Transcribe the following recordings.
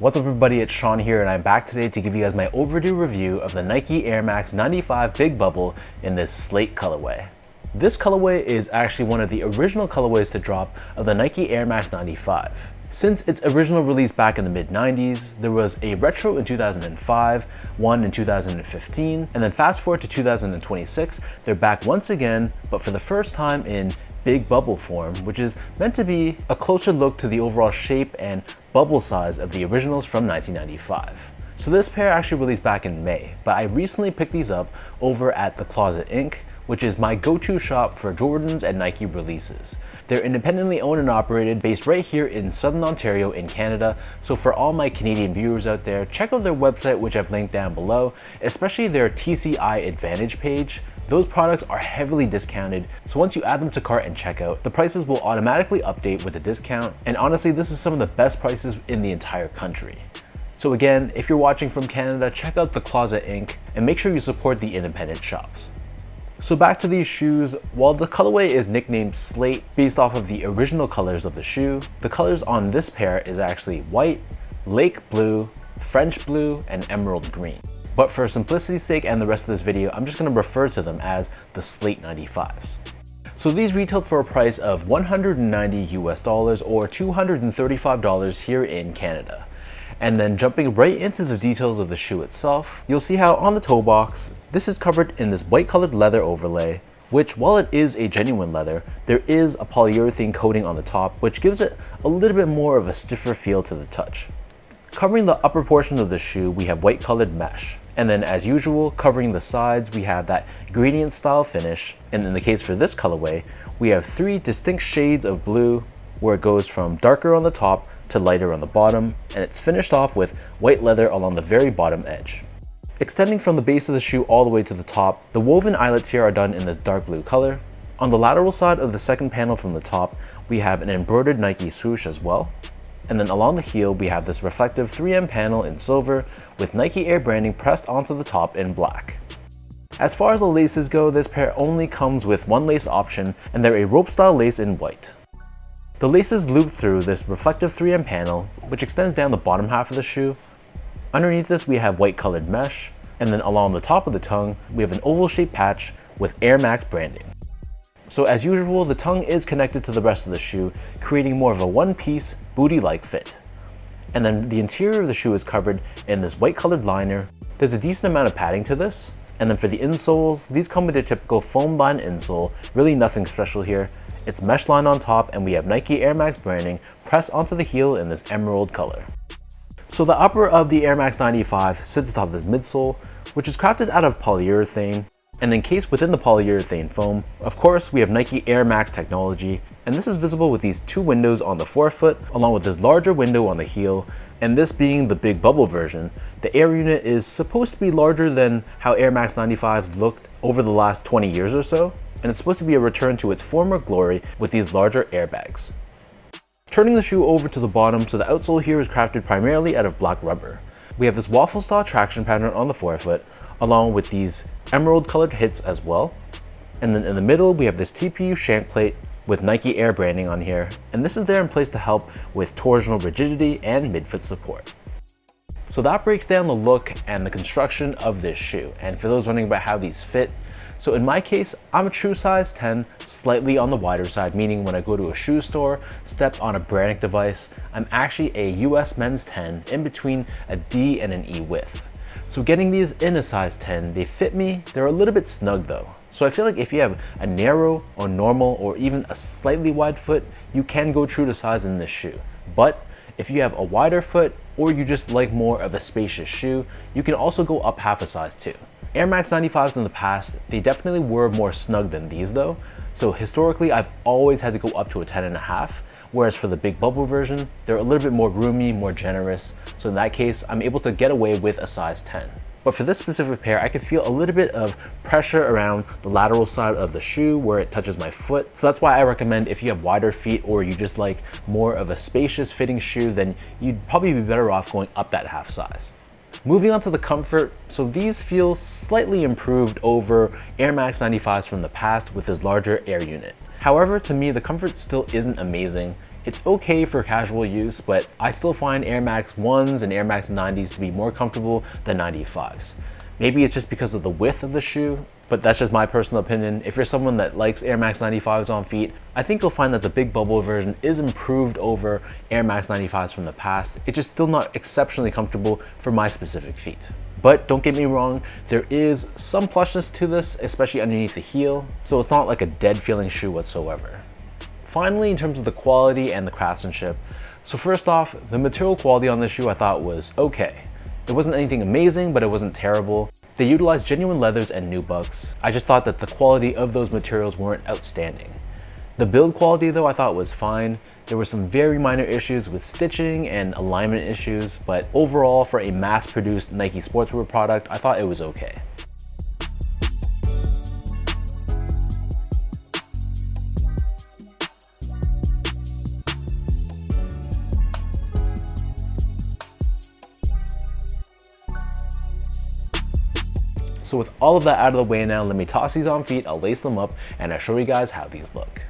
What's up everybody, it's Sean here and I'm back today to give you guys my overdue review of the Nike Air Max 95 Big Bubble in this Slate colorway. This colorway is actually one of the original colorways to drop of the Nike Air Max 95. Since its original release back in the mid-90s, there was a retro in 2005, one in 2015, and then fast forward to 2026, they're back once again, but for the first time in Big Bubble form, which is meant to be a closer look to the overall shape and bubble size of the originals from 1995. So this pair actually released back in May, but I recently picked these up over at The Closet Inc., which is my go-to shop for Jordans and Nike releases. They're independently owned and operated, based right here in Southern Ontario in Canada, so for all my Canadian viewers out there, check out their website, which I've linked down below, especially their TCI Advantage page. Those products are heavily discounted, so once you add them to cart and checkout, the prices will automatically update with a discount, and honestly, this is some of the best prices in the entire country. So again, if you're watching from Canada, check out The Closet Inc. and make sure you support the independent shops. So back to these shoes, while the colorway is nicknamed Slate based off of the original colors of the shoe, the colors on this pair is actually white, lake blue, French blue, and emerald green. But for simplicity's sake and the rest of this video, I'm just going to refer to them as the Slate 95s. So these retailed for a price of $190 US or $235 here in Canada. And then jumping right into the details of the shoe itself, you'll see how on the toe box, this is covered in this white colored leather overlay, which while it is a genuine leather, there is a polyurethane coating on the top, which gives it a little bit more of a stiffer feel to the touch. Covering the upper portion of the shoe, we have white colored mesh. And then as usual, covering the sides, we have that gradient style finish. And in the case for this colorway, we have three distinct shades of blue, where it goes from darker on the top to lighter on the bottom, and it's finished off with white leather along the very bottom edge. Extending from the base of the shoe all the way to the top, the woven eyelets here are done in this dark blue color. On the lateral side of the second panel from the top, we have an embroidered Nike swoosh as well. And then along the heel, we have this reflective 3M panel in silver with Nike Air branding pressed onto the top in black. As far as the laces go, this pair only comes with one lace option, and they're a rope style lace in white. The laces loop through this reflective 3M panel, which extends down the bottom half of the shoe. Underneath this, we have white colored mesh, and then along the top of the tongue, we have an oval shaped patch with Air Max branding. So as usual, the tongue is connected to the rest of the shoe, creating more of a one-piece, booty-like fit. And then the interior of the shoe is covered in this white colored liner. There's a decent amount of padding to this. And then for the insoles, these come with their typical foam lined insole, really nothing special here. It's mesh line on top, and we have Nike Air Max branding pressed onto the heel in this emerald color. So the upper of the Air Max 95 sits atop this midsole, which is crafted out of polyurethane, and encased within the polyurethane foam. Of course, we have Nike Air Max technology, and this is visible with these two windows on the forefoot, along with this larger window on the heel, and this being the Big Bubble version, the air unit is supposed to be larger than how Air Max 95s looked over the last 20 years or so, and it's supposed to be a return to its former glory with these larger airbags. Turning the shoe over to the bottom, so the outsole here is crafted primarily out of black rubber. We have this waffle style traction pattern on the forefoot, along with these emerald colored hits as well. And then in the middle, we have this TPU shank plate with Nike Air branding on here, and this is there in place to help with torsional rigidity and mid-foot support. So that breaks down the look and the construction of this shoe. And for those wondering about how these fit, so in my case, I'm a true size 10, slightly on the wider side, meaning when I go to a shoe store, step on a branding device, I'm actually a US men's 10 in between a D and an E width. So getting these in a size 10, they fit me, they're a little bit snug though. So I feel like if you have a narrow or normal or even a slightly wide foot, you can go true to size in this shoe. But if you have a wider foot or you just like more of a spacious shoe, you can also go up half a size too. Air Max 95s in the past, they definitely were more snug than these though. So historically, I've always had to go up to a 10.5, whereas for the Big Bubble version, they're a little bit more roomy, more generous. So in that case, I'm able to get away with a size 10. But for this specific pair, I could feel a little bit of pressure around the lateral side of the shoe where it touches my foot. So that's why I recommend if you have wider feet or you just like more of a spacious fitting shoe, then you'd probably be better off going up that half size. Moving on to the comfort, so these feel slightly improved over Air Max 95s from the past with this larger air unit. However, to me, the comfort still isn't amazing. It's okay for casual use, but I still find Air Max 1s and Air Max 90s to be more comfortable than 95s. Maybe it's just because of the width of the shoe, but that's just my personal opinion. If you're someone that likes Air Max 95s on feet, I think you'll find that the Big Bubble version is improved over Air Max 95s from the past. It's just still not exceptionally comfortable for my specific feet. But don't get me wrong, there is some plushness to this, especially underneath the heel, so it's not like a dead feeling shoe whatsoever. Finally, in terms of the quality and the craftsmanship, so first off, the material quality on this shoe I thought was okay. It wasn't anything amazing, but it wasn't terrible. They utilized genuine leathers and nubucks. I just thought that the quality of those materials weren't outstanding. The build quality though I thought was fine. There were some very minor issues with stitching and alignment issues, but overall for a mass-produced Nike sportswear product, I thought it was okay. So with all of that out of the way now, let me toss these on feet, I'll lace them up, and I'll show you guys how these look.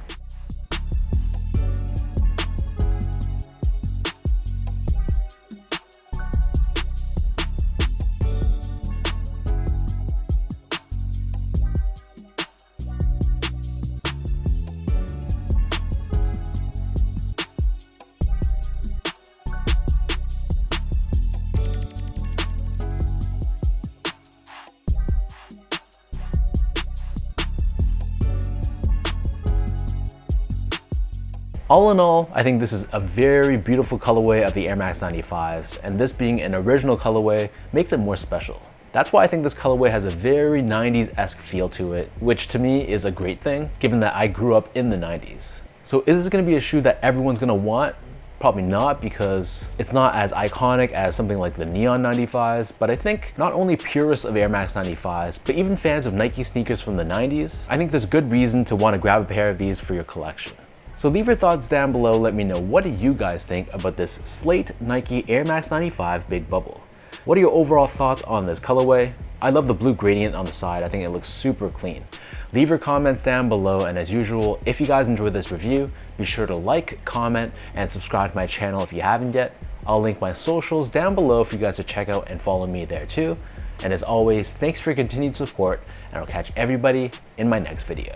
All in all, I think this is a very beautiful colorway of the Air Max 95s, and this being an original colorway makes it more special. That's why I think this colorway has a very 90s-esque feel to it, which to me is a great thing, given that I grew up in the 90s. So is this gonna be a shoe that everyone's gonna want? Probably not, because it's not as iconic as something like the Neon 95s, but I think not only purists of Air Max 95s, but even fans of Nike sneakers from the 90s, I think there's good reason to want to grab a pair of these for your collection. So leave your thoughts down below, let me know what do you guys think about this Slate Nike Air Max 95 Big Bubble. What are your overall thoughts on this colorway? I love the blue gradient on the side, I think it looks super clean. Leave your comments down below, and as usual, if you guys enjoyed this review, be sure to like, comment, and subscribe to my channel if you haven't yet. I'll link my socials down below for you guys to check out and follow me there too. And as always, thanks for your continued support, and I'll catch everybody in my next video.